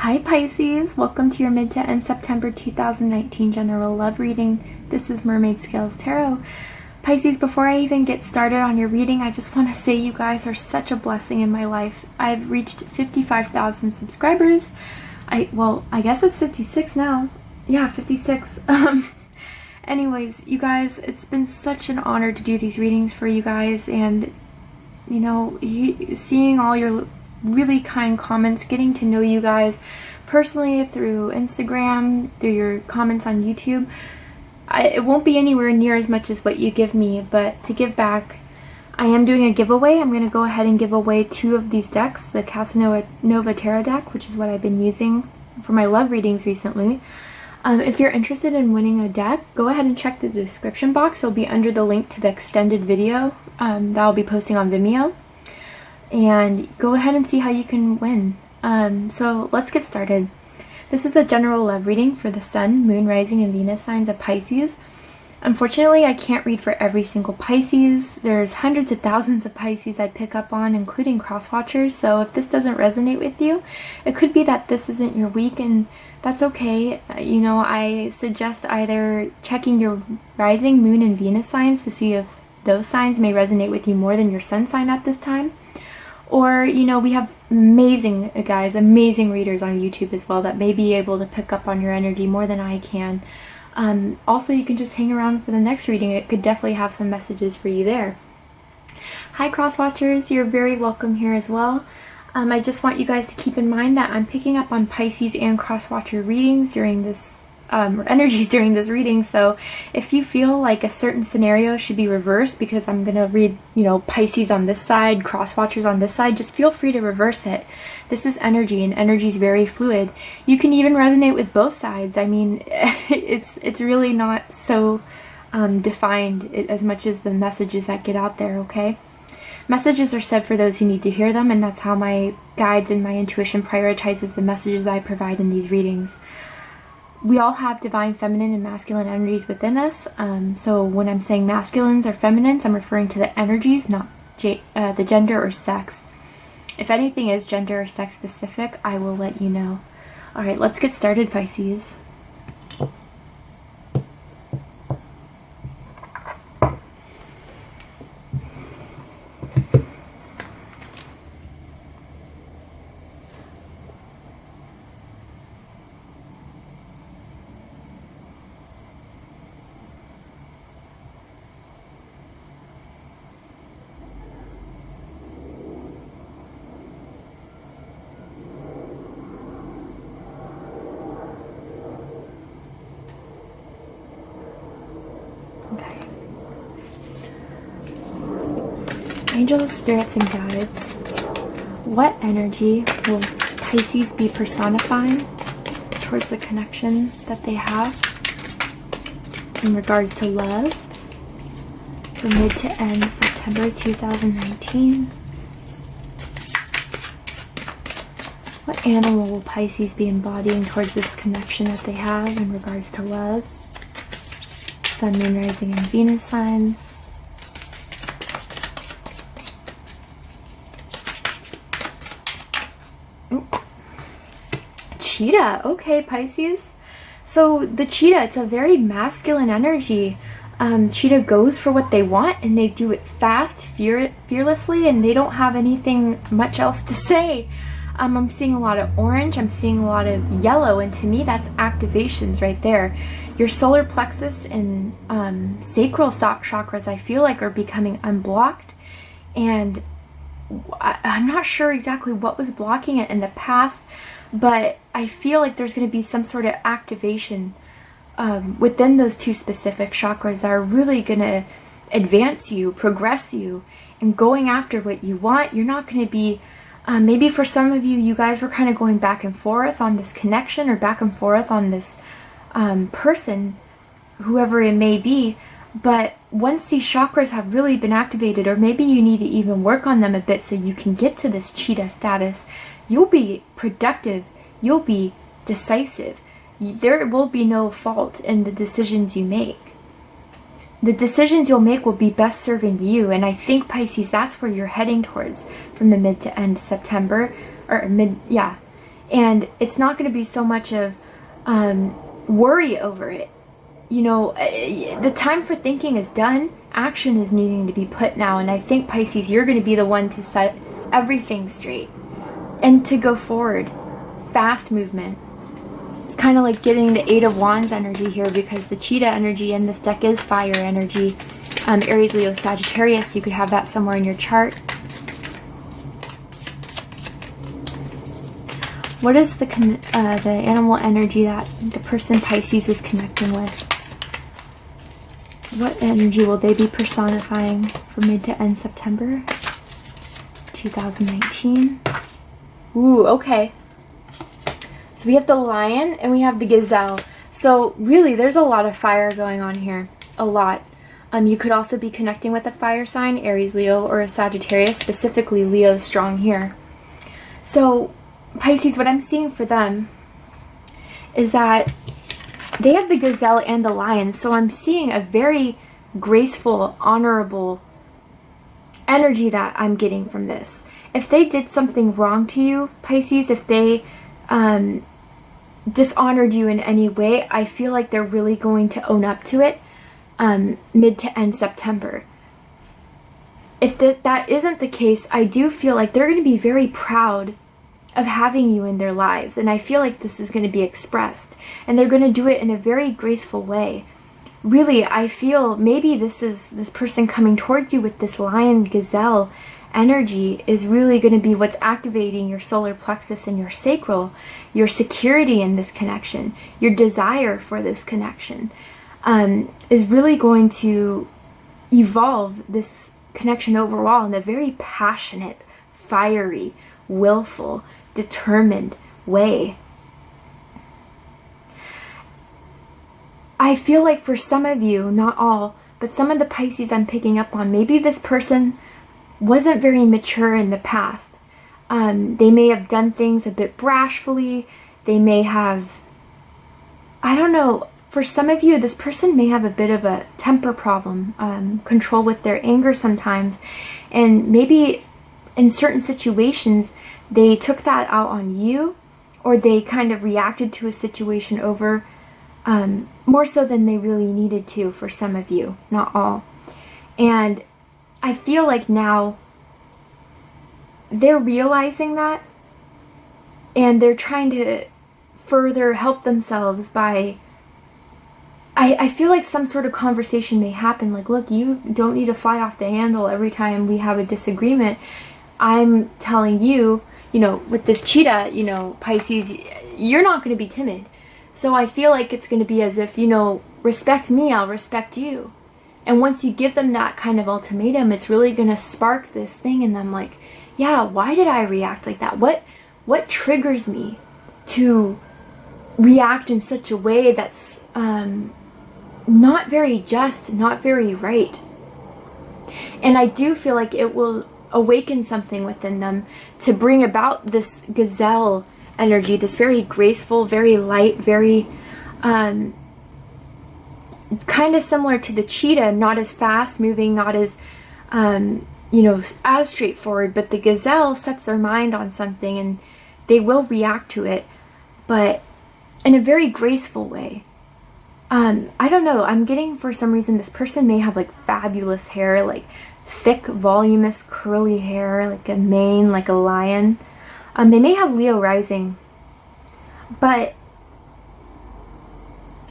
Hi Pisces, welcome to your mid to end September 2019 general love reading. This is Mermaid Scales Tarot. Pisces, before I even get started on your reading, I just want to say you guys are such a blessing in my life. I've reached 55,000 subscribers. I guess it's 56 now. Yeah, 56. Anyways, you guys, it's been such an honor to do these readings for you guys, and you know, seeing all your really kind comments, getting to know you guys personally through Instagram, through your comments on YouTube. It won't be anywhere near as much as what you give me, but to give back, I am doing a giveaway. I'm going to go ahead and give away 2 of these decks, the Casanova Tarot deck, which is what I've been using for my love readings recently. If you're interested in winning a deck, go ahead and check the description box. It'll be under the link to the extended video that I'll be posting on Vimeo. And go ahead and see how you can win. So let's get started. This is a general love reading for the Sun, Moon, Rising, and Venus signs of Pisces. Unfortunately, I can't read for every single Pisces. There's hundreds of thousands of Pisces I pick up on, including cross-watchers, so if this doesn't resonate with you, it could be that this isn't your week, and that's okay. You know, I suggest either checking your Rising, Moon, and Venus signs to see if those signs may resonate with you more than your Sun sign at this time. Or, you know, we have amazing guys, amazing readers on YouTube as well that may be able to pick up on your energy more than I can. Also, you can just hang around for the next reading. It could definitely have some messages for you there. Hi cross-watchers, you're very welcome here as well. I just want you guys to keep in mind that I'm picking up on Pisces and cross-watcher readings during this or energies during this reading, so if you feel like a certain scenario should be reversed because I'm gonna read, you know, Pisces on this side, cross-watchers on this side, just feel free to reverse it. This is energy, and energy is very fluid. You can even resonate with both sides. I mean, it's really not so defined as much as the messages that get out there, okay? Messages are said for those who need to hear them, and that's how my guides and my intuition prioritizes the messages I provide in these readings. We all have divine feminine and masculine energies within us. So when I'm saying masculines or feminines, I'm referring to the energies, not the gender or sex. If anything is gender or sex specific, I will let you know. Alright, let's get started, Pisces. Angels, spirits, and guides, what energy will Pisces be personifying towards the connection that they have in regards to love from mid to end September 2019? What animal will Pisces be embodying towards this connection that they have in regards to love? Sun, Moon, Rising, and Venus signs. Cheetah. Okay, Pisces. So the cheetah, it's a very masculine energy. Cheetah goes for what they want, and they do it fast, fearlessly, and they don't have anything much else to say. I'm seeing a lot of orange, I'm seeing a lot of yellow, and to me that's activations right there. Your solar plexus and sacral chakras, I feel like, are becoming unblocked, and I'm not sure exactly what was blocking it in the past, but I feel like there's going to be some sort of activation within those 2 specific chakras that are really going to advance you, progress you, and going after what you want. You're not going to be, maybe for some of you, you guys were kind of going back and forth on this connection or back and forth on this person, whoever it may be, but once these chakras have really been activated, or maybe you need to even work on them a bit so you can get to this cheetah status, you'll be productive, you'll be decisive. There will be no fault in the decisions you make. The decisions you'll make will be best serving you, and I think, Pisces, that's where you're heading towards from the mid to end September, or And it's not going to be so much of worry over it. You know, the time for thinking is done. Action is needing to be put now. And I think, Pisces, you're going to be the one to set everything straight and to go forward. Fast movement. It's kind of like getting the Eight of Wands energy here, because the cheetah energy in this deck is fire energy. Aries, Leo, Sagittarius. You could have that somewhere in your chart. What is the animal energy that the person Pisces is connecting with? What energy will they be personifying for mid to end September 2019? Ooh, okay. So we have the lion and we have the gazelle. So really, there's a lot of fire going on here. A lot. You could also be connecting with a fire sign, Aries, Leo, or a Sagittarius. Specifically, Leo is strong here. So Pisces, what I'm seeing for them is that they have the gazelle and the lion. So I'm seeing a very graceful, honorable energy that I'm getting from this. If they did something wrong to you, Pisces, if they dishonored you in any way, I feel like they're really going to own up to it mid to end September. If that isn't the case, I do feel like they're going to be very proud of having you in their lives, and I feel like this is going to be expressed, and they're going to do it in a very graceful way. Really, I feel maybe this person coming towards you with this lion gazelle energy is really going to be what's activating your solar plexus and your sacral, your security in this connection, your desire for this connection, is really going to evolve this connection overall in a very passionate, fiery, willful, determined way. I feel like for some of you, not all, but some of the Pisces I'm picking up on, maybe this person wasn't very mature in the past. They may have done things a bit brashfully. They may have, I don't know, for some of you, this person may have a bit of a temper problem, control with their anger sometimes, and maybe in certain situations, they took that out on you, or they kind of reacted to a situation over more so than they really needed to for some of you, not all. And I feel like now they're realizing that, and they're trying to further help themselves by, I feel like some sort of conversation may happen, like, look, you don't need to fly off the handle every time we have a disagreement. I'm telling you, you know, with this cheetah, you know, Pisces, you're not going to be timid. So I feel like it's going to be as if, you know, respect me, I'll respect you. And once you give them that kind of ultimatum, it's really going to spark this thing in them, like, yeah, why did I react like that? What triggers me to react in such a way that's not very just, not very right? And I do feel like it will awaken something within them to bring about this gazelle energy, this very graceful, very light, very kind of similar to the cheetah, not as fast moving, not as you know, as straightforward, but the gazelle sets their mind on something and they will react to it, but in a very graceful way. I don't know, I'm getting, for some reason, this person may have like fabulous hair, like thick, voluminous, curly hair, like a mane, like a lion. They may have Leo rising, but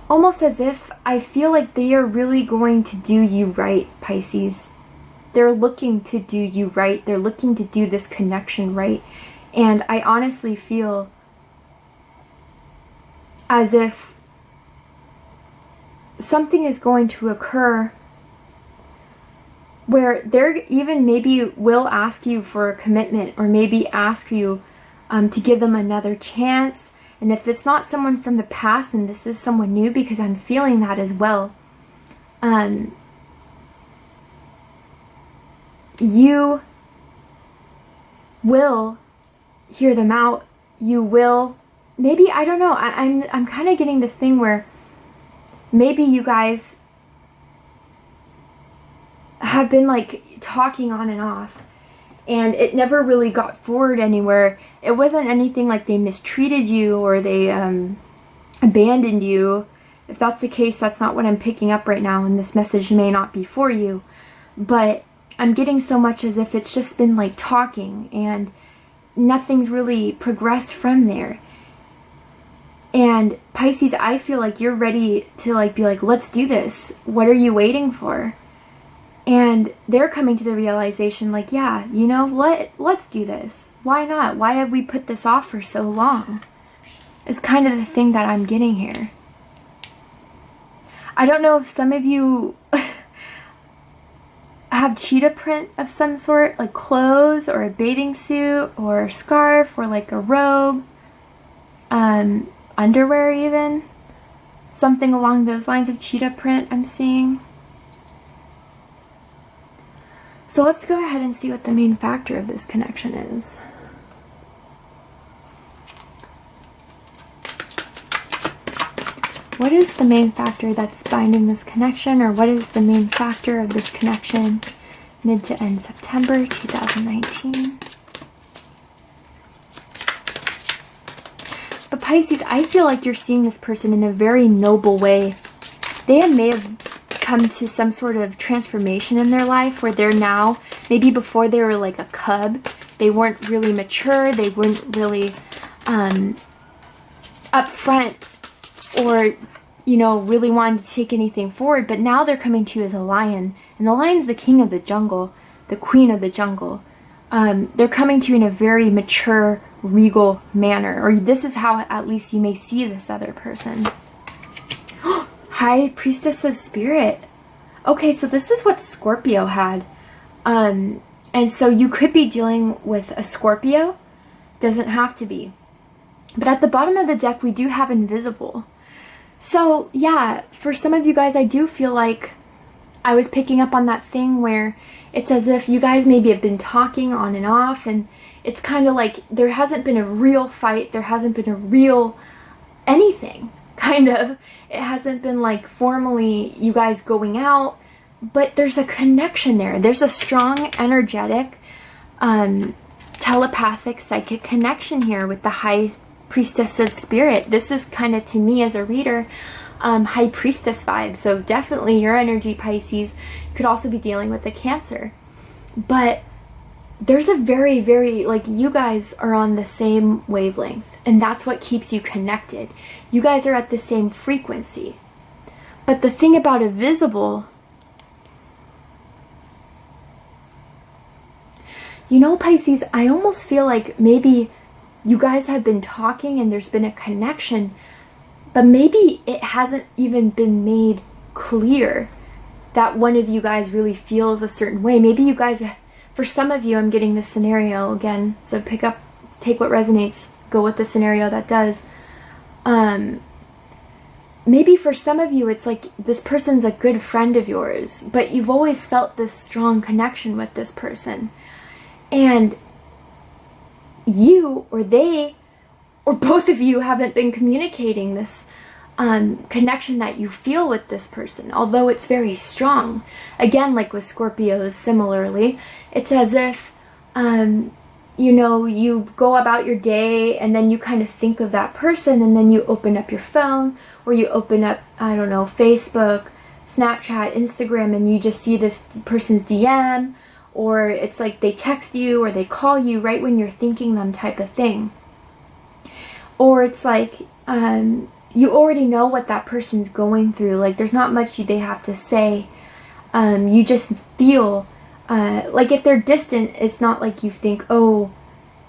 almost as if I feel like they are really going to do you right, Pisces. They're looking to do you right. They're looking to do this connection right. And I honestly feel as if something is going to occur where they're even maybe will ask you for a commitment, or maybe ask you to give them another chance. And if it's not someone from the past and this is someone new, because I'm feeling that as well, you will hear them out. You will, maybe, I don't know, I'm kind of getting this thing where maybe you guys have been like talking on and off, and it never really got forward anywhere. It wasn't anything like they mistreated you or they abandoned you. If that's the case, that's not what I'm picking up right now, and this message may not be for you. But I'm getting so much as if it's just been like talking and nothing's really progressed from there. And Pisces, I feel like you're ready to like be like, let's do this. What are you waiting for? And they're coming to the realization like, yeah, you know what? Let's do this. Why not? Why have we put this off for so long? It's kind of the thing that I'm getting here. I don't know if some of you have cheetah print of some sort, like clothes or a bathing suit or a scarf or like a robe, underwear even. Something along those lines of cheetah print I'm seeing. So let's go ahead and see what the main factor of this connection is. What is the main factor that's binding this connection, or what is the main factor of this connection mid to end September 2019? But Pisces, I feel like you're seeing this person in a very noble way. They may have come to some sort of transformation in their life where they're now, maybe before they were like a cub, they weren't really mature, they weren't really upfront or, you know, really wanted to take anything forward, but now they're coming to you as a lion, and the lion's the king of the jungle, the queen of the jungle. They're coming to you in a very mature, regal manner, or this is how at least you may see this other person. High Priestess of Spirit. Okay, so this is what Scorpio had. And so you could be dealing with a Scorpio. Doesn't have to be. But at the bottom of the deck, we do have Invisible. So, yeah, for some of you guys, I do feel like I was picking up on that thing where it's as if you guys maybe have been talking on and off, and it's kind of like there hasn't been a real fight, there hasn't been a real anything, kind of. It hasn't been like formally you guys going out, but there's a connection there. There's a strong, energetic, telepathic, psychic connection here with the High Priestess of Spirit. This is kind of, to me as a reader, High Priestess vibe. So definitely your energy, Pisces, could also be dealing with the Cancer. But there's a very, very, like, you guys are on the same wavelength, and that's what keeps you connected. You guys are at the same frequency. But the thing about Invisible, you know, Pisces, I almost feel like maybe you guys have been talking and there's been a connection, but maybe it hasn't even been made clear that one of you guys really feels a certain way. Maybe you guys, for some of you, I'm getting this scenario again, so take what resonates, go with the scenario that does. Maybe for some of you, it's like this person's a good friend of yours, but you've always felt this strong connection with this person. And you or they or both of you haven't been communicating this connection that you feel with this person, although it's very strong. Again, like with Scorpios, similarly, it's as if you know, you go about your day and then you kind of think of that person, and then you open up your phone or you open up, I don't know, Facebook, Snapchat, Instagram, and you just see this person's DM, or it's like they text you or they call you right when you're thinking them, type of thing. Or it's like you already know what that person's going through. Like there's not much they have to say. You just feel like if they're distant, it's not like you think, oh,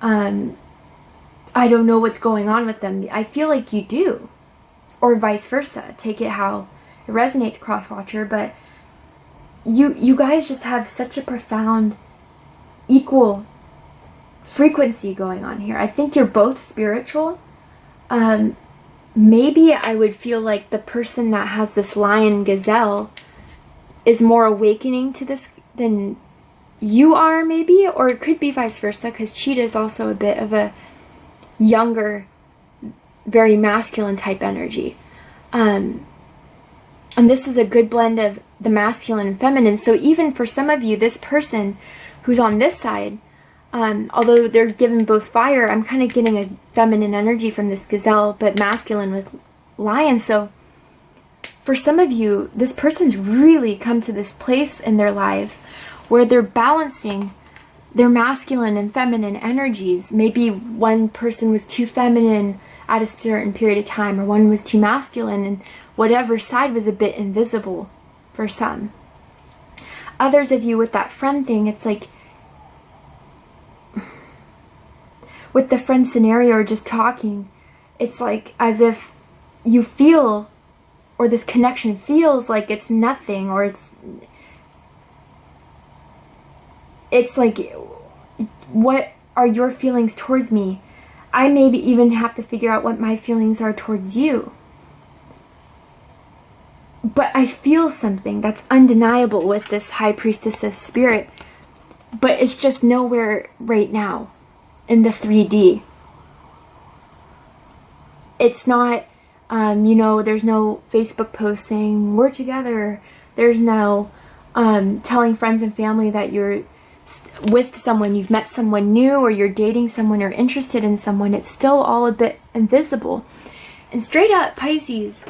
I don't know what's going on with them. I feel like you do. Or vice versa. Take it how it resonates, cross-watcher, but you guys just have such a profound, equal frequency going on here. I think you're both spiritual. Maybe I would feel like the person that has this lion gazelle is more awakening to this than you are, maybe, or it could be vice versa, because cheetah is also a bit of a younger, very masculine type energy. And this is a good blend of the masculine and feminine. So even for some of you, this person who's on this side, Although they're given both fire, I'm kind of getting a feminine energy from this gazelle, but masculine with lion. So for some of you, this person's really come to this place in their life where they're balancing their masculine and feminine energies. Maybe one person was too feminine at a certain period of time, or one was too masculine, and whatever side was a bit invisible for some. Others of you with that friend thing, it's like, with the friend scenario or just talking, it's like as if you feel, or this connection feels like it's nothing, or it's like, what are your feelings towards me? I maybe even have to figure out what my feelings are towards you. But I feel something that's undeniable with this High Priestess of Spirit, but it's just nowhere right now in the 3D. It's not, there's no Facebook post saying we're together. There's no telling friends and family that you're with someone, you've met someone new, or you're dating someone or interested in someone. It's still all a bit invisible. And straight up, Pisces,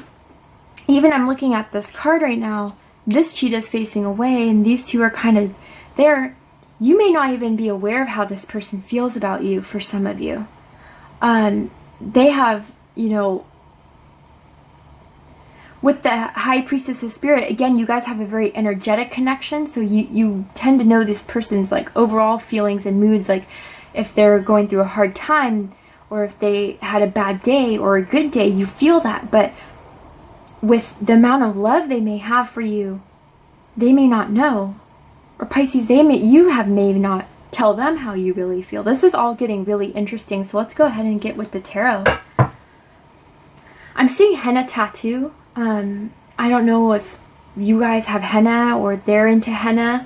even I'm looking at this card right now, this cheetah's facing away and these two are kind of there. You may not even be aware of how this person feels about you. For some of you, they have, with the High Priestess of Spirit, again, you guys have a very energetic connection, so you tend to know this person's like overall feelings and moods, like if they're going through a hard time, or if they had a bad day or a good day, you feel that. But with the amount of love they may have for you, they may not know. Or Pisces, may not tell them how you really feel. This is all getting really interesting, so let's go ahead and get with the tarot. I'm seeing henna tattoo. I don't know if you guys have henna or they're into henna,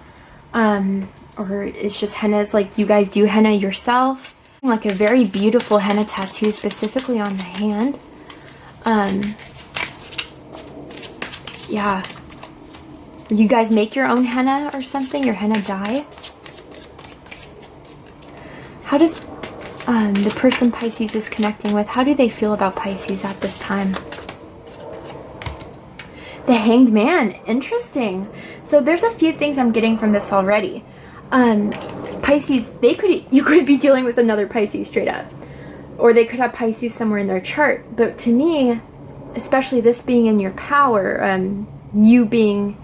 or it's just henna's like you guys do henna yourself. Like a very beautiful henna tattoo specifically on the hand. Yeah. You guys make your own henna or something, your henna dye? How does the person Pisces is connecting with, how do they feel about Pisces at this time? The Hanged Man, interesting. So there's a few things I'm getting from this already. Pisces, you could be dealing with another Pisces straight up. Or they could have Pisces somewhere in their chart. But to me, especially this being in your power, you being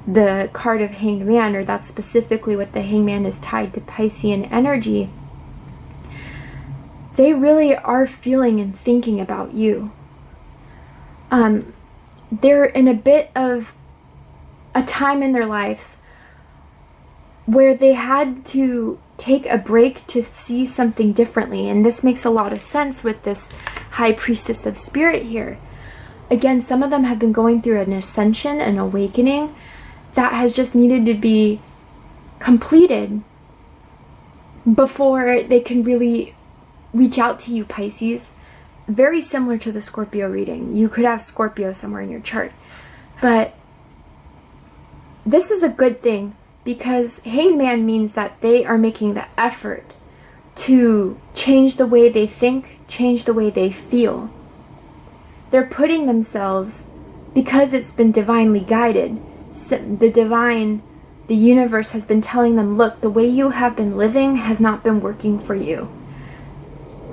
the card of Hanged Man, or that's specifically what the Hanged Man is tied to Piscean energy, they really are feeling and thinking about you. They're in a bit of a time in their lives where they had to take a break to see something differently, and this makes a lot of sense with this High Priestess of Spirit here. Again, some of them have been going through an ascension, an awakening that has just needed to be completed before they can really reach out to you, Pisces. Very similar to the Scorpio reading. You could have Scorpio somewhere in your chart. But this is a good thing, because Hanged Man means that they are making the effort to change the way they think, change the way they feel. They're putting themselves, because it's been divinely guided, the universe has been telling them, look, the way you have been living has not been working for you.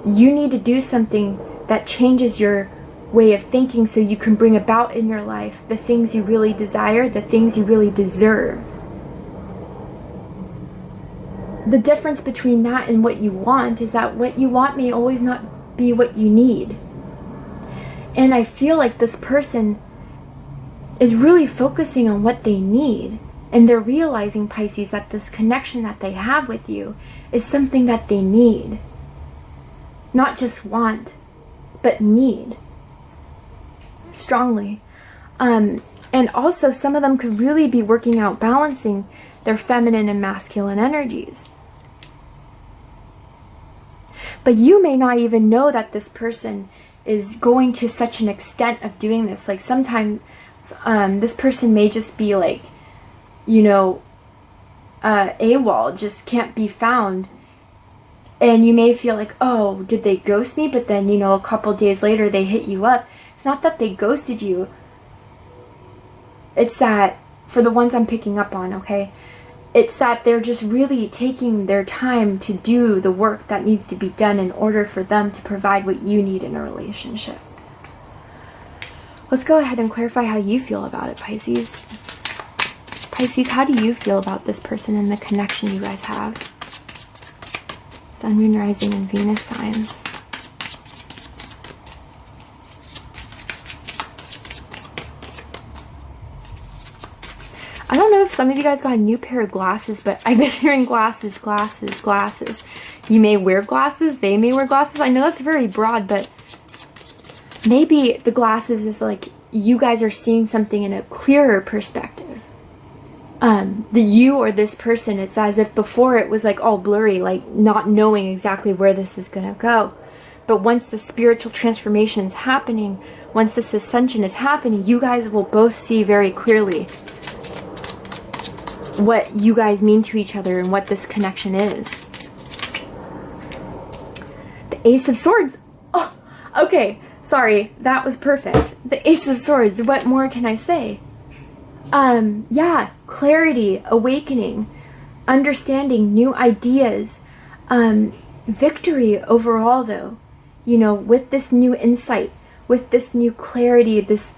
You need to do something that changes your way of thinking so you can bring about in your life the things you really desire, the things you really deserve. The difference between that and what you want is that what you want may always not be what you need. And I feel like this person is really focusing on what they need, and they're realizing, Pisces, that this connection that they have with you is something that they need. Not just want, but need. Strongly. And also, some of them could really be working out balancing their feminine and masculine energies. But you may not even know that this person is going to such an extent of doing this. Like sometimes this person may just be like, AWOL, just can't be found. And you may feel like, oh, did they ghost me? But then, you know, a couple days later they hit you up. It's not that they ghosted you. It's that, for the ones I'm picking up on, okay? It's that they're just really taking their time to do the work that needs to be done in order for them to provide what you need in a relationship. Let's go ahead and clarify how you feel about it, Pisces. Pisces, how do you feel about this person and the connection you guys have? Sun, Moon, Rising, and Venus signs. I don't know if some of you guys got a new pair of glasses, but I've been hearing glasses, glasses, glasses. You may wear glasses, they may wear glasses. I know that's very broad, but maybe the glasses is like you guys are seeing something in a clearer perspective. The you or this person, it's as if before it was like all blurry, like not knowing exactly where this is going to go. But once the spiritual transformation is happening, once this ascension is happening, you guys will both see very clearly what you guys mean to each other and what this connection is. The Ace of Swords. Oh, okay. Sorry, that was perfect. The Ace of Swords. What more can I say? Yeah, clarity, awakening, understanding, new ideas, victory overall though. You know, with this new insight, with this new clarity, this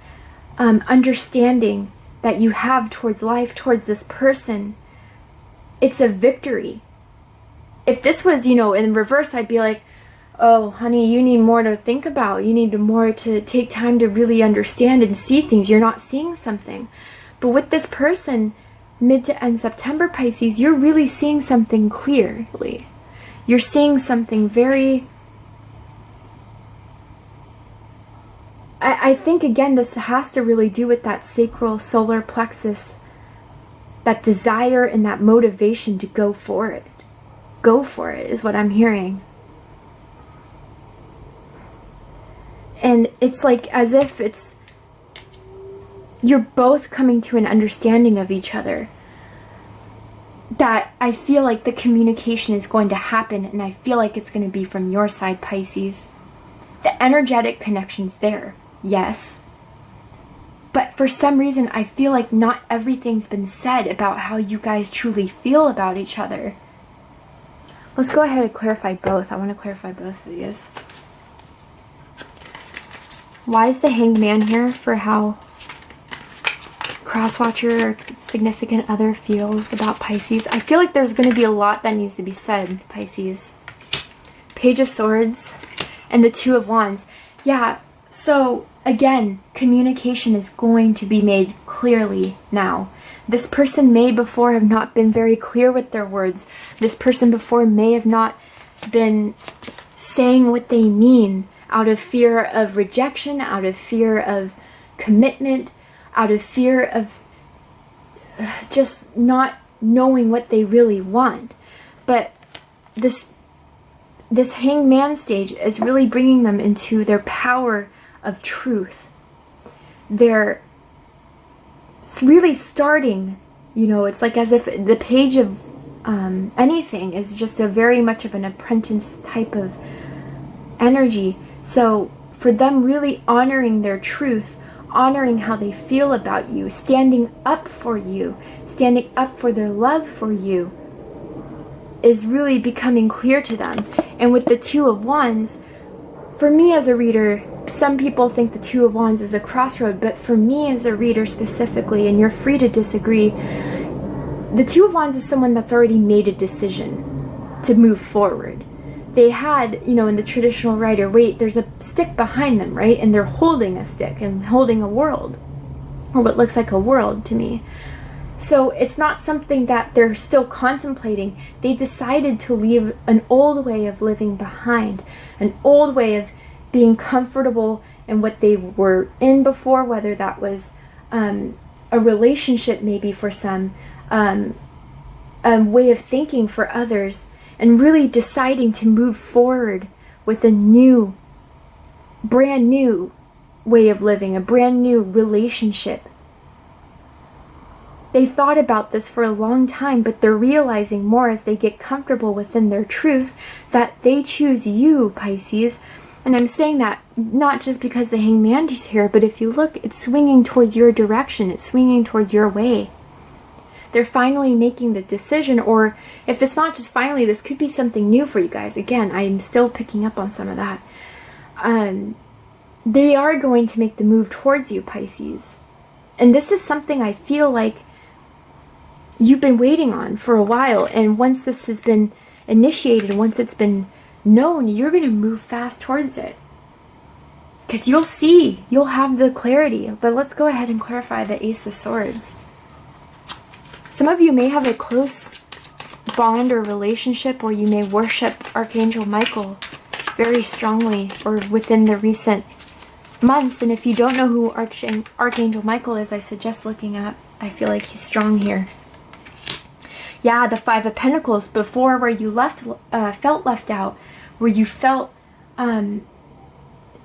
understanding that you have towards life, towards this person, it's a victory. If this was, you know, in reverse, I'd be like, oh, honey, you need more to think about. You need more to take time to really understand and see things. You're not seeing something. But with this person, mid to end September, Pisces, you're really seeing something clearly. You're seeing something very... I think, again, this has to really do with that sacral solar plexus, that desire and that motivation to go for it. Go for it is what I'm hearing. And it's like as if it's... you're both coming to an understanding of each other. That I feel like the communication is going to happen, and I feel like it's going to be from your side, Pisces. The energetic connection's there. Yes. But for some reason, I feel like not everything's been said about how you guys truly feel about each other. Let's go ahead and clarify both. I want to clarify both of these. Why is the Hanged Man here for how Crosswatcher or significant other feels about Pisces? I feel like there's going to be a lot that needs to be said, Pisces. Page of Swords and the Two of Wands. Yeah, so again, communication is going to be made clearly now. This person may before have not been very clear with their words. This person before may have not been saying what they mean out of fear of rejection, out of fear of commitment, out of fear of just not knowing what they really want. But this Hanged Man stage is really bringing them into their power of truth. They're really starting, you know, it's like as if the page of anything is just a very much of an apprentice type of energy. So for them really honoring their truth, honoring how they feel about you, standing up for you, standing up for their love for you, is really becoming clear to them. And with the Two of Wands, for me as a reader, some people think the Two of Wands is a crossroad, but for me as a reader specifically, and you're free to disagree, the Two of Wands is someone that's already made a decision to move forward. They had, you know, in the traditional Rider-Waite, there's a stick behind them, right? And they're holding a stick and holding a world, or what looks like a world to me. So it's not something that they're still contemplating. They decided to leave an old way of living behind, an old way of being comfortable in what they were in before, whether that was a relationship maybe for some, a way of thinking for others, and really deciding to move forward with a new, brand new way of living, a brand new relationship. They thought about this for a long time, but they're realizing more as they get comfortable within their truth that they choose you, Pisces. And I'm saying that not just because the Hangman is here, but if you look, it's swinging towards your direction. It's swinging towards your way. They're finally making the decision, or if it's not just finally, this could be something new for you guys. Again, I'm still picking up on some of that. They are going to make the move towards you, Pisces. And this is something I feel like you've been waiting on for a while. And once this has been initiated, once it's been known, you're going to move fast towards it. Because you'll see, you'll have the clarity. But let's go ahead and clarify the Ace of Swords. Some of you may have a close bond or relationship, or you may worship Archangel Michael very strongly, or within the recent months. And if you don't know who Archangel Michael is, I suggest looking up. I feel like he's strong here. Yeah, the Five of Pentacles, before, where you felt left out, where you felt, again,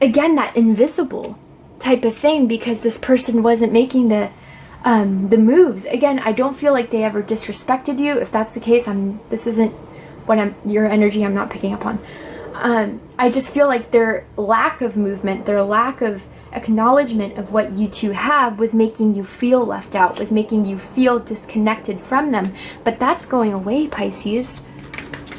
that invisible type of thing, because this person wasn't making the moves. Again, I don't feel like they ever disrespected you. If that's the case, this isn't your energy I'm not picking up on. I just feel like their lack of movement, their lack of acknowledgement of what you two have was making you feel left out, was making you feel disconnected from them. But that's going away, Pisces.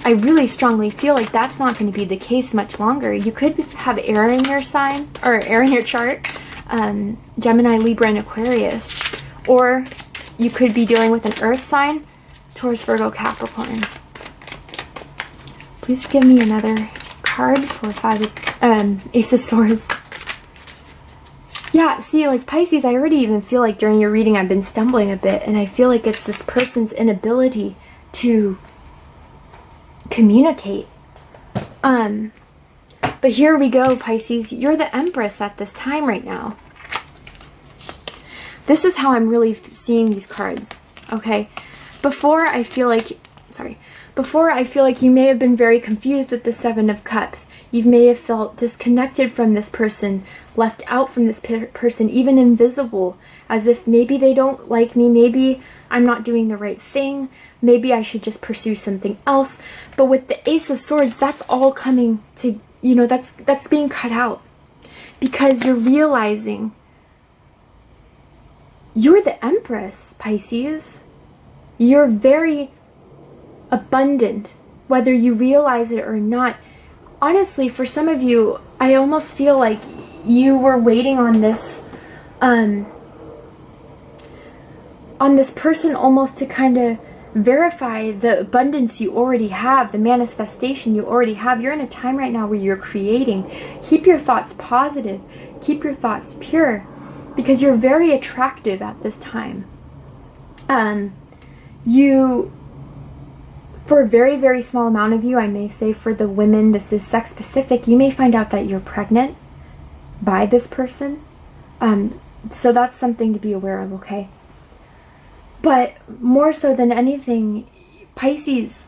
I really strongly feel like that's not going to be the case much longer. You could have air in your sign, or air in your chart, Gemini, Libra, and Aquarius. Or you could be dealing with an earth sign, Taurus, Virgo, Capricorn. Please give me another card for Ace of Swords. Yeah, see, like Pisces, I already even feel like during your reading I've been stumbling a bit, and I feel like it's this person's inability to communicate. But here we go, Pisces. You're the Empress at this time right now. This is how I'm really seeing these cards, okay? Before, I feel like you may have been very confused with the Seven of Cups. You may have felt disconnected from this person, left out from this person, even invisible, as if maybe they don't like me, maybe I'm not doing the right thing, maybe I should just pursue something else. But with the Ace of Swords, that's all coming to, that's being cut out. Because you're realizing you're the Empress, Pisces. You're very abundant, whether you realize it or not. Honestly, for some of you, I almost feel like you were waiting on this person almost to kind of verify the abundance you already have, the manifestation you already have. You're in a time right now where you're creating. Keep your thoughts positive. Keep your thoughts pure, because you're very attractive at this time. For a very, very small amount of you, I may say for the women, this is sex specific, you may find out that you're pregnant by this person. So that's something to be aware of, okay? But more so than anything, Pisces,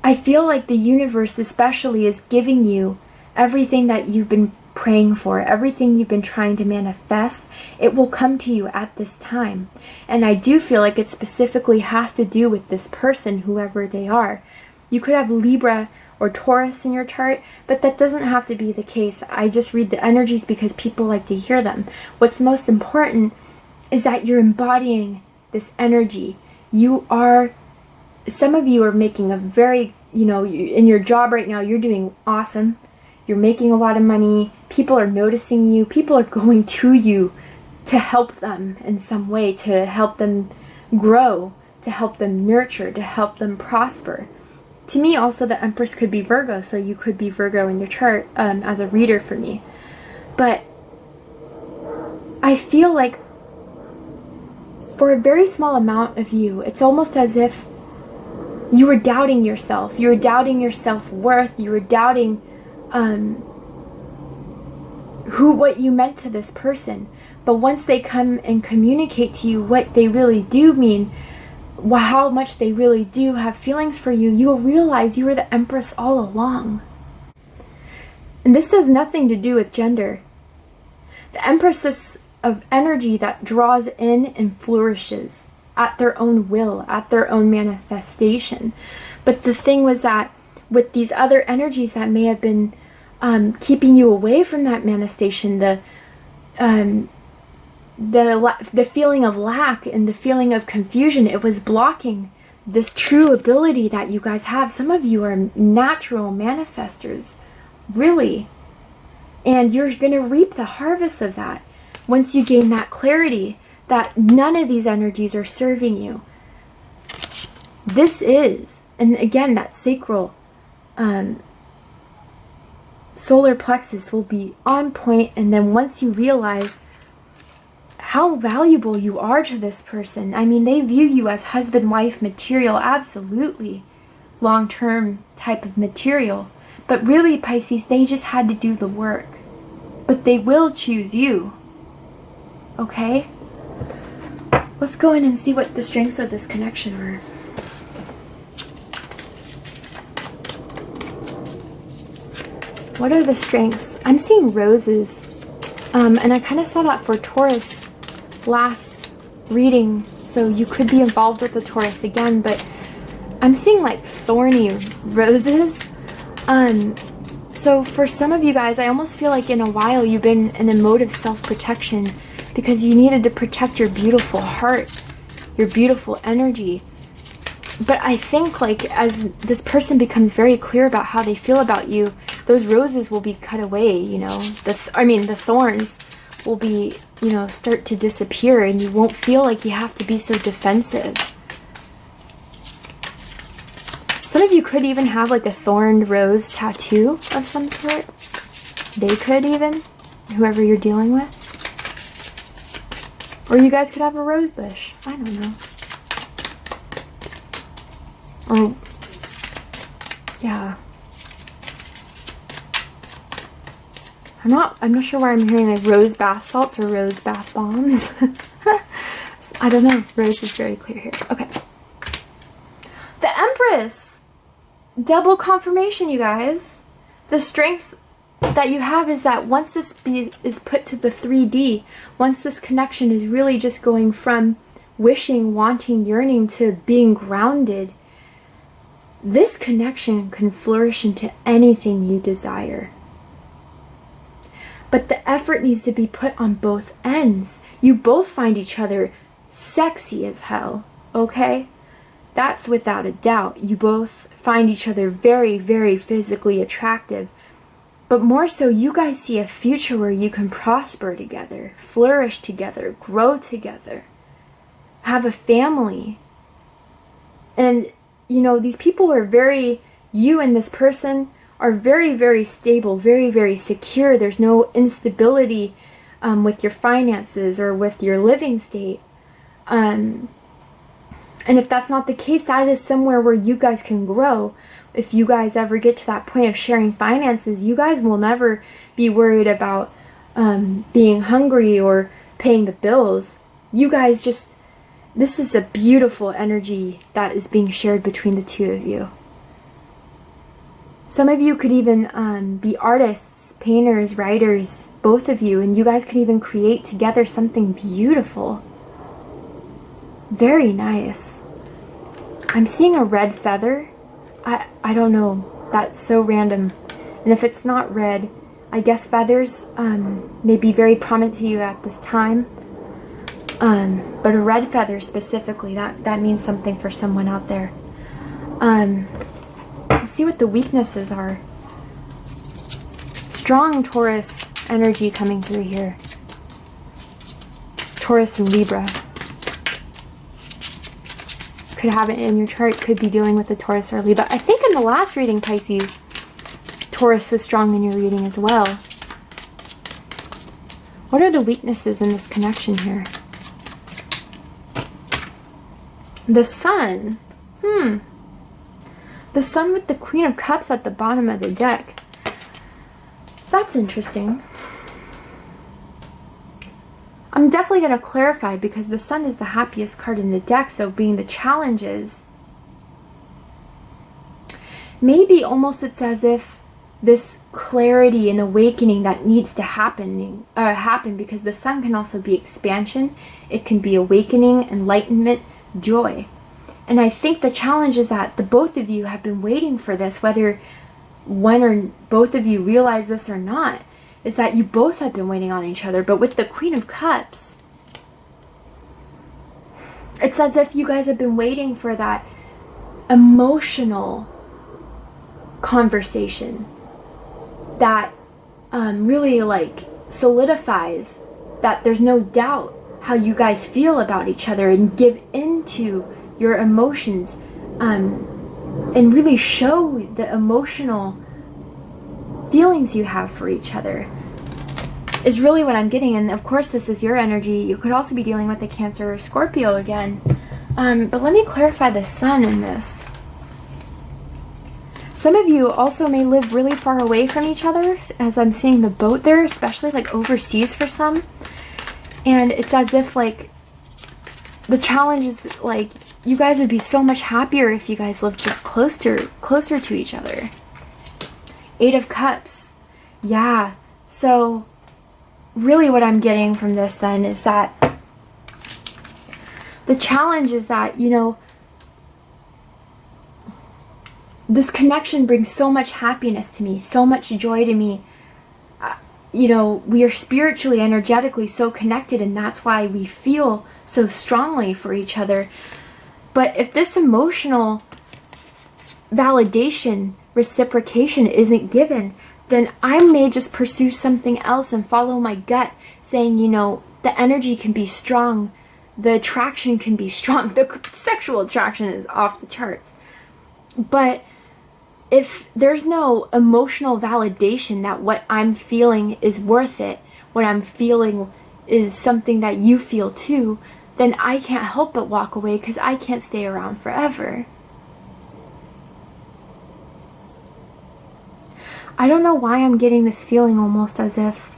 I feel like the universe especially is giving you everything that you've been praying for, everything you've been trying to manifest. It will come to you at this time. And I do feel like it specifically has to do with this person, whoever they are. You could have Libra or Taurus in your chart, but that doesn't have to be the case. I just read the energies because people like to hear them. What's most important is that you're embodying this energy. Some of you are making a very, in your job right now, you're doing awesome. You're making a lot of money. People are noticing you. People are going to you to help them in some way, to help them grow, to help them nurture, to help them prosper. To me, also, the Empress could be Virgo, so you could be Virgo in your chart as a reader for me. But I feel like for a very small amount of you, it's almost as if you were doubting yourself. You were doubting your self-worth. You were doubting what you meant to this person. But once they come and communicate to you what they really do mean, how much they really do have feelings for you, you will realize you were the Empress all along. And this has nothing to do with gender. The Empress of energy that draws in and flourishes at their own will, at their own manifestation. But the thing was that with these other energies that may have been keeping you away from that manifestation, the feeling of lack and the feeling of confusion, it was blocking this true ability that you guys have. Some of you are natural manifestors, really. And you're going to reap the harvest of that once you gain that clarity that none of these energies are serving you. This is, and again, that sacral solar plexus will be on point. And then once you realize how valuable you are to this person, I mean, they view you as husband-wife material, absolutely long-term type of material. But really, Pisces, they just had to do the work. But they will choose you. Okay? Let's go in and see what the strengths of this connection are. What are the strengths? I'm seeing roses. And I kind of saw that for Taurus last reading. So you could be involved with the Taurus again. But I'm seeing like thorny roses. So for some of you guys, I almost feel like in a while you've been in a mode of self-protection because you needed to protect your beautiful heart, your beautiful energy. But I think like as this person becomes very clear about how they feel about you, those roses will be cut away, you know. The thorns will be, you know, start to disappear, and you won't feel like you have to be so defensive. Some of you could even have like a thorned rose tattoo of some sort. They could even, whoever you're dealing with. Or you guys could have a rose bush. I don't know. Or, yeah. I'm not sure why I'm hearing like rose bath salts or rose bath bombs. I don't know. Rose is very clear here. Okay. The Empress. Double confirmation, you guys. The strengths that you have is that once this is put to the 3D, once this connection is really just going from wishing, wanting, yearning to being grounded, this connection can flourish into anything you desire. But the effort needs to be put on both ends. You both find each other sexy as hell, okay? That's without a doubt. You both find each other very, very physically attractive. But more so, you guys see a future where you can prosper together, flourish together, grow together, have a family. And, you know, these people are very, you and this person are very, very stable, very, very secure. There's no instability with your finances or with your living state. And if that's not the case, that is somewhere where you guys can grow. If you guys ever get to that point of sharing finances, you guys will never be worried about being hungry or paying the bills. You guys just, this is a beautiful energy that is being shared between the two of you. Some of you could even be artists, painters, writers, both of you, and you guys could even create together something beautiful. Very nice. I'm seeing a red feather. I don't know. That's so random. And if it's not red, I guess feathers may be very prominent to you at this time. But a red feather specifically, that means something for someone out there. Let's see what the weaknesses are. Strong Taurus energy coming through here. Taurus and Libra. Could have it in your chart, could be dealing with the Taurus or Libra. I think in the last reading, Pisces, Taurus was strong in your reading as well. What are the weaknesses in this connection here? The Sun. The Sun with the Queen of Cups at the bottom of the deck. That's interesting. I'm definitely going to clarify because the Sun is the happiest card in the deck, so being the challenges, maybe almost it's as if this clarity and awakening that needs to happen because the sun can also be expansion. It can be awakening, enlightenment, joy. And I think the challenge is that the both of you have been waiting for this, whether one or both of you realize this or not, is that you both have been waiting on each other. But with the Queen of Cups, it's as if you guys have been waiting for that emotional conversation that really like solidifies that there's no doubt how you guys feel about each other, and give into your emotions and really show the emotional feelings you have for each other is really what I'm getting. And of course this is your energy. You could also be dealing with the Cancer or Scorpio again. But let me clarify the sun in this. Some of you also may live really far away from each other, as I'm seeing the boat there, especially like overseas for some. And it's as if like the challenge is like you guys would be so much happier if you guys lived just closer to each other. 8 of Cups. Yeah. So really what I'm getting from this then is that the challenge is that, you know, this connection brings so much happiness to me, so much joy to me. You know, we are spiritually, energetically so connected, and that's why we feel so strongly for each other. But if this emotional validation, reciprocation isn't given, then I may just pursue something else and follow my gut, saying, you know, the energy can be strong, the attraction can be strong, the sexual attraction is off the charts. But if there's no emotional validation that what I'm feeling is worth it, what I'm feeling is something that you feel too, then I can't help but walk away, because I can't stay around forever. I don't know why I'm getting this feeling almost as if,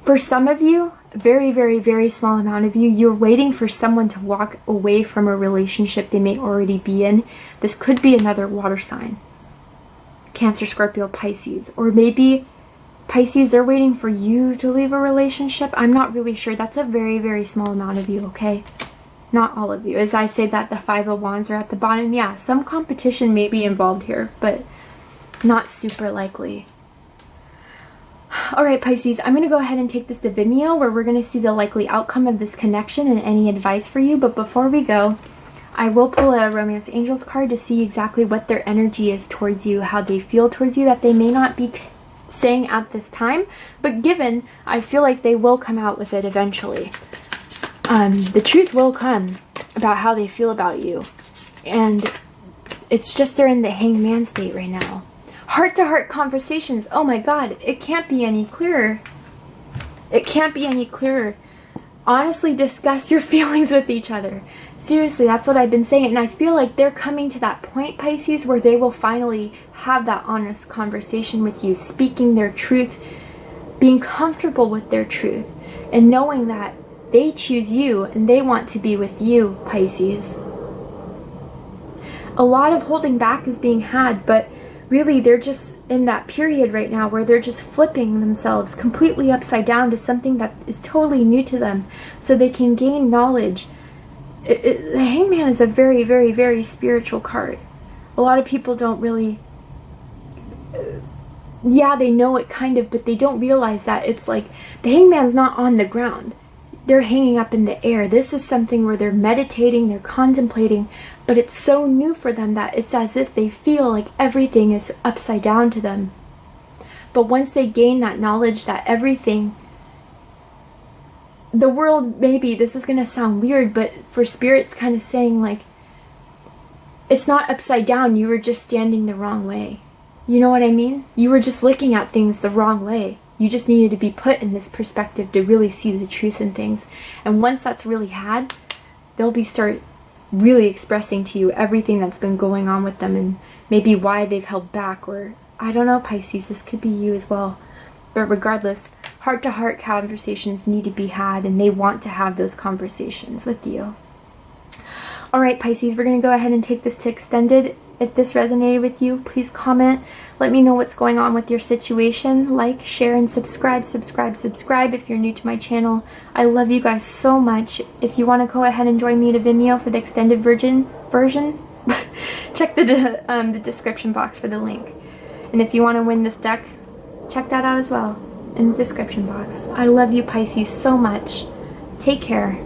for some of you, very, very, very small amount of you, you're waiting for someone to walk away from a relationship they may already be in. This could be another water sign. Cancer, Scorpio, Pisces. Or maybe Pisces, they're waiting for you to leave a relationship. I'm not really sure. That's a very, very small amount of you, okay? Not all of you. As I say that, the 5 of Wands are at the bottom. Yeah, some competition may be involved here, but not super likely. Alright, Pisces, I'm going to go ahead and take this to Vimeo, where we're going to see the likely outcome of this connection and any advice for you. But before we go, I will pull a Romance Angels card to see exactly what their energy is towards you, how they feel towards you, that they may not be saying at this time, but given, I feel like they will come out with it eventually. The truth will come about how they feel about you. And it's just they're in the Hanged Man state right now. Heart-to-heart conversations. Oh my god, it can't be any clearer. It can't be any clearer. Honestly discuss your feelings with each other. Seriously, that's what I've been saying. And I feel like they're coming to that point, Pisces, where they will finally have that honest conversation with you, speaking their truth, being comfortable with their truth, and knowing that they choose you and they want to be with you, Pisces. A lot of holding back is being had, but really they're just in that period right now where they're just flipping themselves completely upside down to something that is totally new to them, so they can gain knowledge. The Hangman is a very, very, very spiritual card. A lot of people don't really, yeah, they know it kind of, but they don't realize that it's like the Hangman's not on the ground. They're hanging up in the air. This is something where they're meditating, they're contemplating, but it's so new for them that it's as if they feel like everything is upside down to them. But once they gain that knowledge that everything, the world, maybe this is going to sound weird, but for Spirit's kind of saying like, it's not upside down, you were just standing the wrong way. You know what I mean? You were just looking at things the wrong way. You just needed to be put in this perspective to really see the truth in things. And once that's really had, they'll be start really expressing to you everything that's been going on with them, and maybe why they've held back, or I don't know, Pisces, this could be you as well. But regardless, heart-to-heart conversations need to be had, and they want to have those conversations with you. Alright, Pisces, we're going to go ahead and take this to Extended. If this resonated with you, please comment. Let me know what's going on with your situation. Like, share, and subscribe if you're new to my channel. I love you guys so much. If you want to go ahead and join me to Vimeo for the extended version, check the description box for the link. And if you want to win this deck, check that out as well in the description box. I love you, Pisces, so much. Take care.